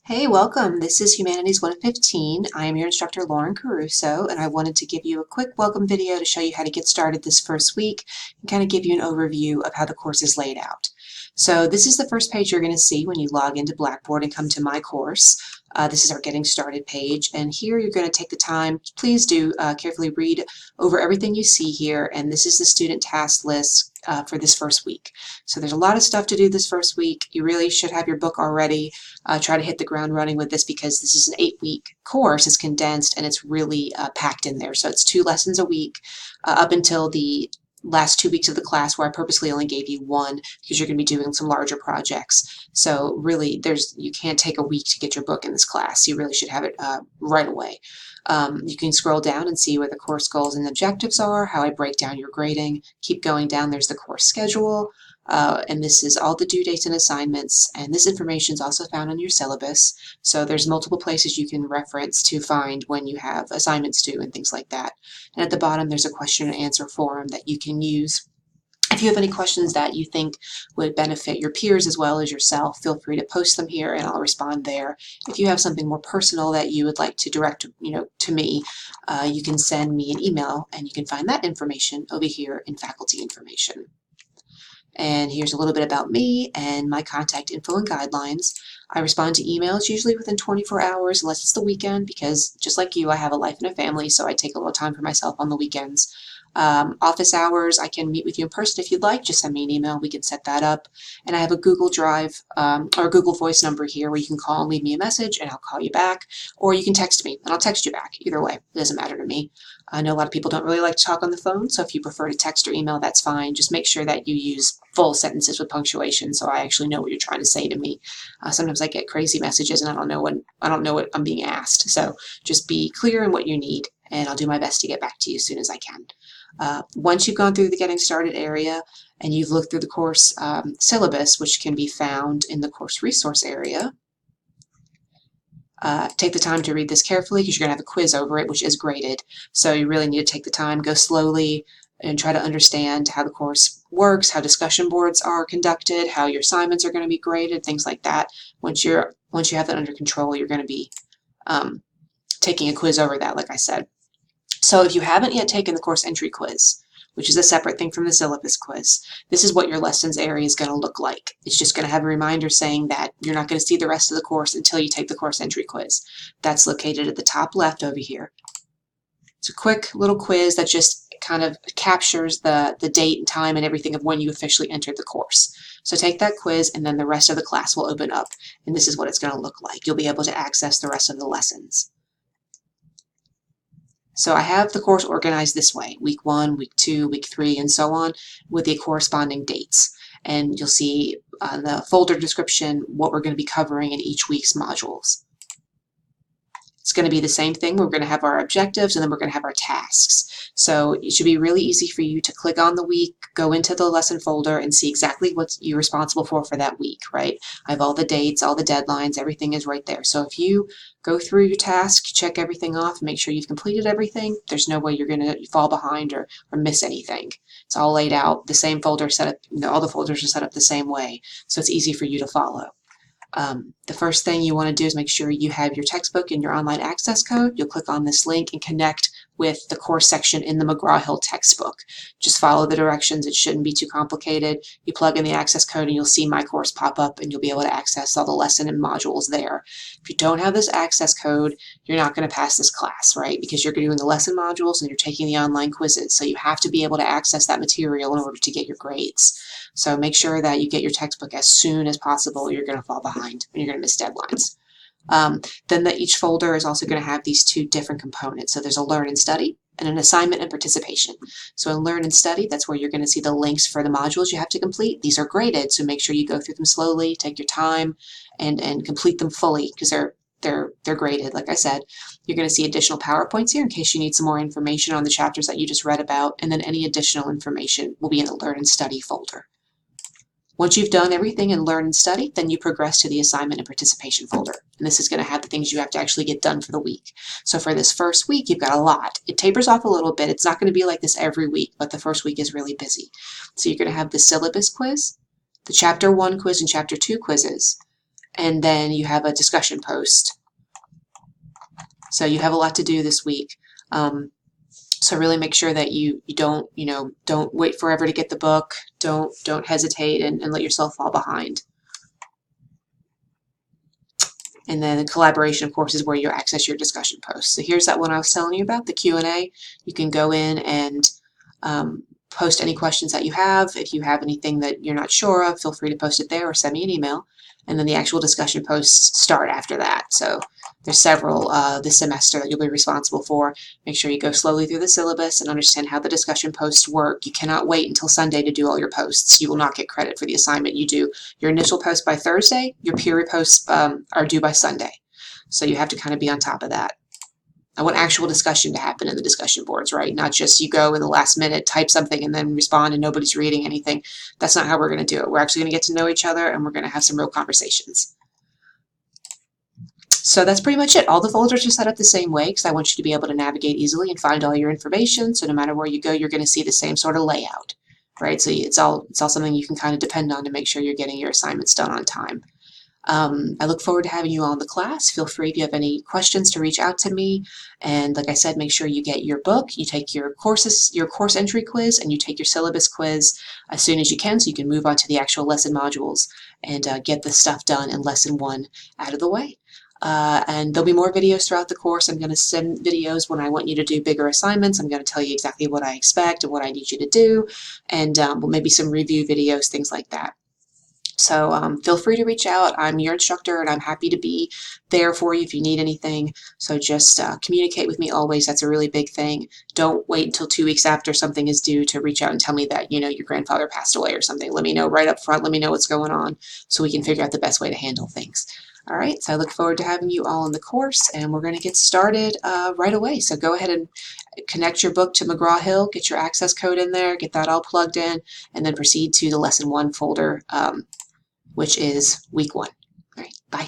Hey, welcome. This is Humanities 115. I am your instructor, Lauren Caruso, and I wanted to give you a quick welcome video to show you how to get started this first week and kind of give you an overview of how the course is laid out. So this is the first page you're going to see when you log into Blackboard and come to My Course. This is our Getting Started page, and here you're going to take the time. Please do carefully read over everything you see here, and this is the student task list for this first week. So there's a lot of stuff to do this first week. You really should have your book already. Try to hit the ground running with this because this is an 8-week course. It's condensed and it's really packed in there. So it's 2 lessons a week up until the last 2 weeks of the class, where I purposely only gave you 1 because you're going to be doing some larger projects. So really, you can't take a week to get your book in this class. You really should have it right away. You can scroll down and see where the course goals and objectives are, how I break down your grading. Keep going down, there's the course schedule, and this is all the due dates and assignments, and this information is also found on your syllabus. So there's multiple places you can reference to find when you have assignments due and things like that. And at the bottom there's a question and answer forum that you can use. If you have any questions that you think would benefit your peers as well as yourself, feel free to post them here and I'll respond there. If you have something more personal that you would like to direct to me, you can send me an email, and you can find that information over here in faculty information. And here's a little bit about me and my contact info and guidelines. I respond to emails usually within 24 hours unless it's the weekend, because just like you, I have a life and a family, so I take a little time for myself on the weekends. Office hours, I can meet with you in person if you'd like. Just send me an email, we can set that up. And I have a Google Drive or Google Voice number here where you can call and leave me a message and I'll call you back, or you can text me and I'll text you back. Either way, it doesn't matter to me. I know a lot of people don't really like to talk on the phone, so if you prefer to text or email, that's fine. Just make sure that you use full sentences with punctuation so I actually know what you're trying to say to me. Sometimes I get crazy messages and I don't know what I'm being asked. So just be clear in what you need, and I'll do my best to get back to you as soon as I can. Once you've gone through the Getting Started area and you've looked through the course syllabus, which can be found in the course resource area, take the time to read this carefully because you're going to have a quiz over it, which is graded. So you really need to take the time, go slowly, and try to understand how the course works, how discussion boards are conducted, how your assignments are going to be graded, things like that. Once you have that under control, you're going to be taking a quiz over that, like I said. So if you haven't yet taken the course entry quiz, which is a separate thing from the syllabus quiz, this is what your lessons area is going to look like. It's just going to have a reminder saying that you're not going to see the rest of the course until you take the course entry quiz. That's located at the top left over here. It's a quick little quiz that just kind of captures the date and time and everything of when you officially entered the course. So take that quiz and then the rest of the class will open up, and this is what it's going to look like. You'll be able to access the rest of the lessons. So I have the course organized this way: week 1, week 2, week 3, and so on, with the corresponding dates. And you'll see on the folder description what we're going to be covering in each week's modules. It's going to be the same thing. We're going to have our objectives and then we're going to have our tasks. So it should be really easy for you to click on the week, go into the lesson folder, and see exactly what you're responsible for that week, right? I have all the dates, all the deadlines, everything is right there. So if you go through your task, check everything off, make sure you've completed everything, there's no way you're going to fall behind or miss anything. It's all laid out, the same folder set up, all the folders are set up the same way, so it's easy for you to follow. The first thing you want to do is make sure you have your textbook and your online access code. You'll click on this link and connect with the course section in the McGraw-Hill textbook. Just follow the directions. It shouldn't be too complicated. You plug in the access code and you'll see My Course pop up, and you'll be able to access all the lesson and modules there. If you don't have this access code, you're not going to pass this class, right? Because you're doing the lesson modules and you're taking the online quizzes. So you have to be able to access that material in order to get your grades. So make sure that you get your textbook as soon as possible, or you're going to fall behind and you're going to miss deadlines. Then each folder is also going to have these 2 different components. So there's a Learn and Study and an Assignment and Participation. So in Learn and Study, that's where you're going to see the links for the modules you have to complete. These are graded, so make sure you go through them slowly, take your time, and complete them fully, because they're graded, like I said. You're going to see additional PowerPoints here in case you need some more information on the chapters that you just read about, and then any additional information will be in the Learn and Study folder. Once you've done everything in Learn and Study, then you progress to the Assignment and Participation folder. And this is going to have the things you have to actually get done for the week. So for this first week, you've got a lot. It tapers off a little bit. It's not going to be like this every week, but the first week is really busy. So you're going to have the syllabus quiz, the Chapter 1 quiz and Chapter 2 quizzes, and then you have a discussion post. So you have a lot to do this week. So really make sure that you don't, don't wait forever to get the book. Don't hesitate and let yourself fall behind. And then the collaboration, of course, is where you access your discussion posts. So here's that one I was telling you about, the Q&A. You can go in and post any questions that you have. If you have anything that you're not sure of, feel free to post it there or send me an email. And then the actual discussion posts start after that. So there's several this semester that you'll be responsible for. Make sure you go slowly through the syllabus and understand how the discussion posts work. You cannot wait until Sunday to do all your posts. You will not get credit for the assignment. You do your initial post by Thursday. Your peer posts are due by Sunday. So you have to kind of be on top of that. I want actual discussion to happen in the discussion boards, right? Not just you go in the last minute, type something, and then respond and nobody's reading anything. That's not how we're going to do it. We're actually going to get to know each other and we're going to have some real conversations. So that's pretty much it. All the folders are set up the same way because I want you to be able to navigate easily and find all your information. So no matter where you go, you're going to see the same sort of layout, right? So it's all something you can kind of depend on to make sure you're getting your assignments done on time. I look forward to having you all in the class. Feel free if you have any questions to reach out to me. And like I said, make sure you get your book, you take your course entry quiz, and you take your syllabus quiz as soon as you can so you can move on to the actual lesson modules and get the stuff done in lesson 1 out of the way. And there'll be more videos throughout the course. I'm going to send videos when I want you to do bigger assignments. I'm going to tell you exactly what I expect and what I need you to do, and maybe some review videos, things like that. So feel free to reach out. I'm your instructor and I'm happy to be there for you if you need anything. So just communicate with me always. That's a really big thing. Don't wait until 2 weeks after something is due to reach out and tell me that, your grandfather passed away or something. Let me know right up front. Let me know what's going on so we can figure out the best way to handle things. All right, so I look forward to having you all in the course, and we're going to get started right away. So go ahead and connect your book to McGraw-Hill, get your access code in there, get that all plugged in, and then proceed to the Lesson 1 folder, which is week 1. All right, bye.